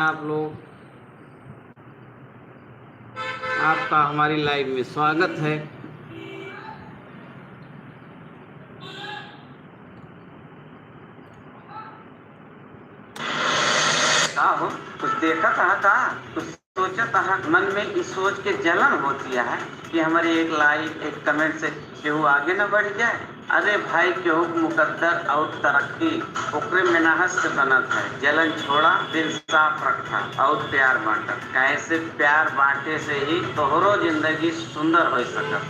आप लोग, आपका हमारी लाइव में स्वागत है। का हो कुछ देखा था कुछ सोचा था मन में इस सोच के जलन होती है कि हमारी एक लाइक एक कमेंट से केहू आगे न बढ़ जाए। अरे भाई केहू मुकद्दर और तरक्की ओकरे मेहनत से बनत है। जलन छोड़ा दिल साफ रखा और प्यार बांटा। कैसे प्यार बांटे से ही तोहरो जिंदगी सुंदर हो सकत।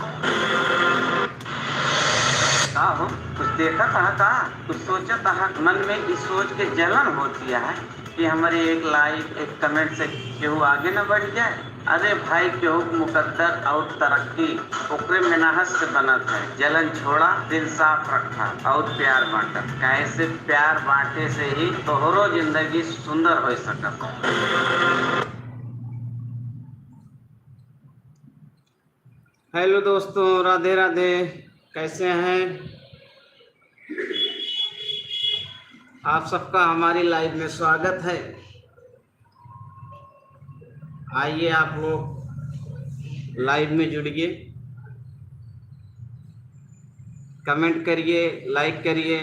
का हो कुछ देखा था कुछ सोचा था मन में इस सोच के जलन होती है कि हमारी एक लाइक एक कमेंट से केहू आगे न बढ़ जाए। अरे भाई केहू मुकद्दर और तरक्की ओकरे मेहनत से बनत है। जलन छोड़ा दिल साफ रखा और प्यार बांटा। कैसे प्यार बांटे से ही तोहरो जिंदगी सुंदर हो सकत। हेलो दोस्तों, राधे राधे, कैसे हैं आप सबका हमारी लाइव में स्वागत है। आइए आप लोग लाइव में जुड़िए, कमेंट करिए, लाइक करिए।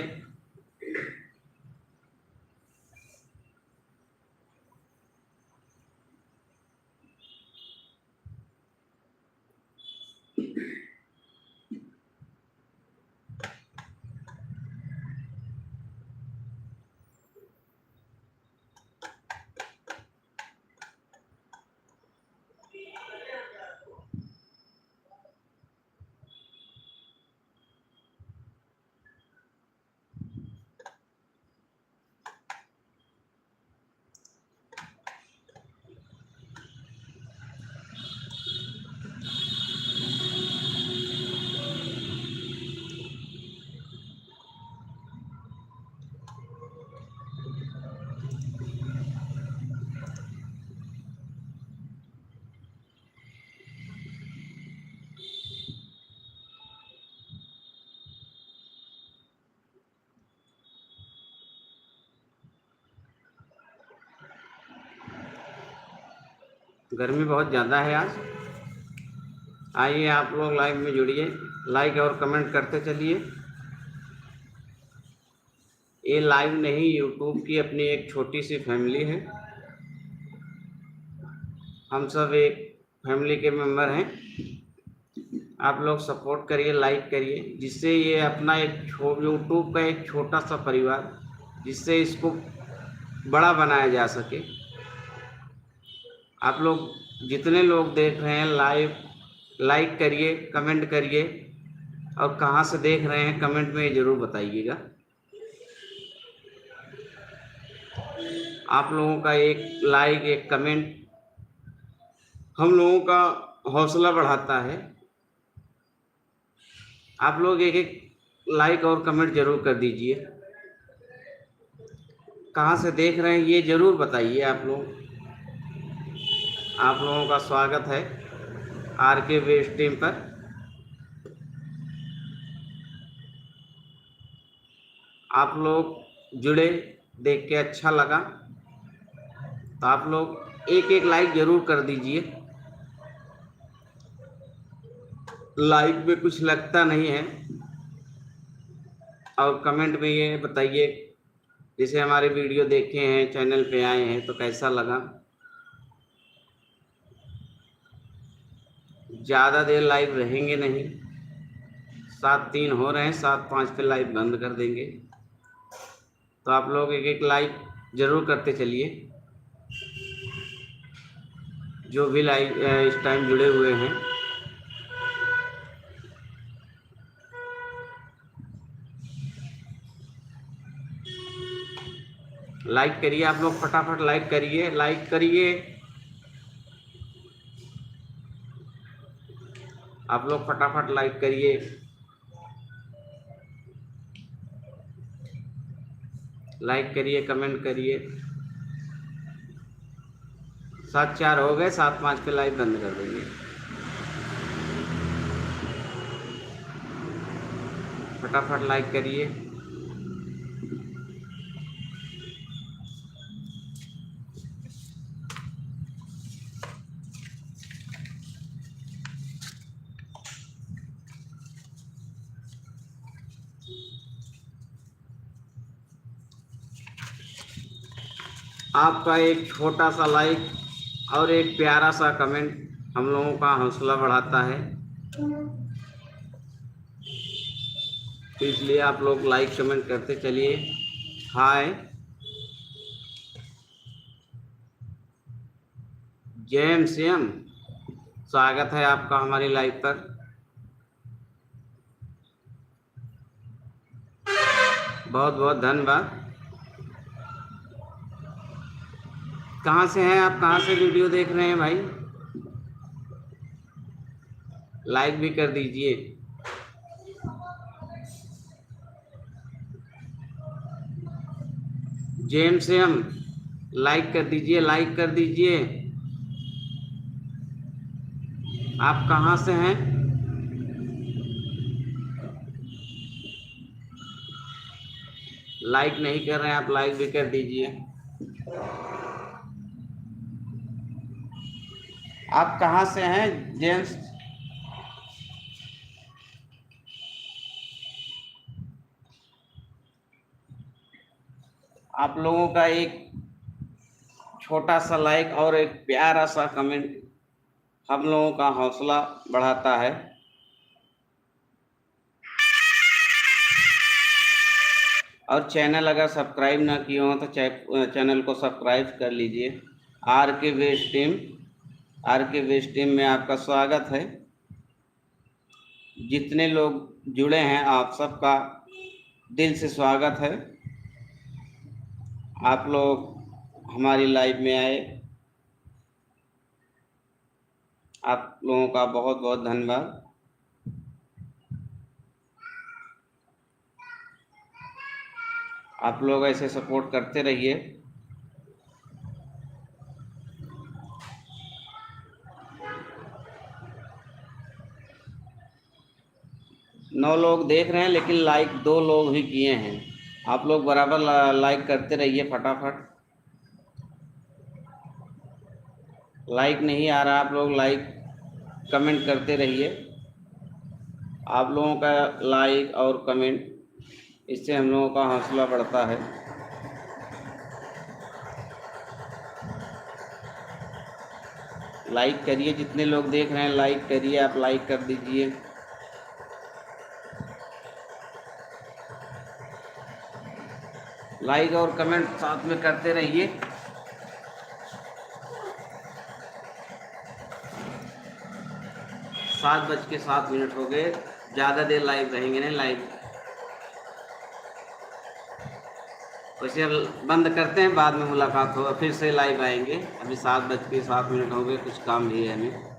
गर्मी बहुत ज़्यादा है आज। आइए आप लोग लाइव में जुड़िए, लाइक और कमेंट करते चलिए। ये लाइव नहीं, यूट्यूब की अपनी एक छोटी सी फैमिली है। हम सब एक फैमिली के मेंबर हैं। आप लोग सपोर्ट करिए, लाइक करिए, जिससे ये अपना एक यूट्यूब का एक छोटा सा परिवार, जिससे इसको बड़ा बनाया जा सके। आप लोग जितने लोग देख रहे हैं लाइव, लाइक करिए, कमेंट करिए, और कहाँ से देख रहे हैं कमेंट में ज़रूर बताइएगा। आप लोगों का एक लाइक एक कमेंट हम लोगों का हौसला बढ़ाता है। आप लोग एक एक लाइक और कमेंट ज़रूर कर दीजिए। कहाँ से देख रहे हैं ये ज़रूर बताइए। आप लोगों का स्वागत है आरके वे स्ट्रीम पर। आप लोग जुड़े, देख के अच्छा लगा, तो आप लोग एक एक लाइक ज़रूर कर दीजिए। लाइक में कुछ लगता नहीं है, और कमेंट में ये बताइए, जैसे हमारे वीडियो देखे हैं, चैनल पे आए हैं, तो कैसा लगा। ज़्यादा देर लाइव रहेंगे नहीं, 7:03 हो रहे हैं, 7:05 पे लाइव बंद कर देंगे। तो आप लोग एक एक लाइक ज़रूर करते चलिए, जो भी लाइव इस टाइम जुड़े हुए हैं। लाइक करिए, आप लोग फटाफट लाइक करिए, लाइक करिए। आप लोग फटाफट लाइक करिए, लाइक करिए, कमेंट करिए। 7:04 हो गए, 7:05 पे लाइव बंद कर देंगे। फटाफट लाइक करिए। आपका एक छोटा सा लाइक और एक प्यारा सा कमेंट हम लोगों का हौसला बढ़ाता है, तो इसलिए आप लोग लाइक कमेंट करते चलिए। हाय, जैम श्याम, स्वागत है आपका हमारी लाइव पर। बहुत बहुत धन्यवाद। कहाँ से हैं आप, कहाँ से वीडियो देख रहे हैं भाई? लाइक भी कर दीजिए। जेम से हम लाइक कर दीजिए, लाइक कर दीजिए। आप कहाँ से हैं? लाइक नहीं कर रहे हैं आप, लाइक भी कर दीजिए। आप कहाँ से हैं जेम्स? आप लोगों का एक छोटा सा लाइक और एक प्यारा सा कमेंट हम लोगों का हौसला बढ़ाता है। और चैनल अगर सब्सक्राइब ना किए हो तो चैनल को सब्सक्राइब कर लीजिए। आर के वेस्ट टीम में आपका स्वागत है। जितने लोग जुड़े हैं आप सबका दिल से स्वागत है। आप लोग हमारी लाइव में आए, आप लोगों का बहुत बहुत धन्यवाद। आप लोग ऐसे सपोर्ट करते रहिए। नौ लोग देख रहे हैं लेकिन लाइक 2 लोग ही किए हैं। आप लोग बराबर लाइक करते रहिए फटाफट। लाइक नहीं आ रहा, आप लोग लाइक कमेंट करते रहिए। आप लोगों का लाइक और कमेंट, इससे हम लोगों का हौसला बढ़ता है। लाइक करिए, जितने लोग देख रहे हैं लाइक करिए, आप लाइक कर दीजिए। लाइक और कमेंट साथ में करते रहिए। सात बज के 7 मिनट हो गए, ज़्यादा देर लाइव रहेंगे नहीं लाइव। वैसे अब बंद करते हैं, बाद में मुलाकात होगा, फिर से लाइव आएंगे। अभी 7 बज के 7 मिनट हो गए, कुछ काम भी है हमें।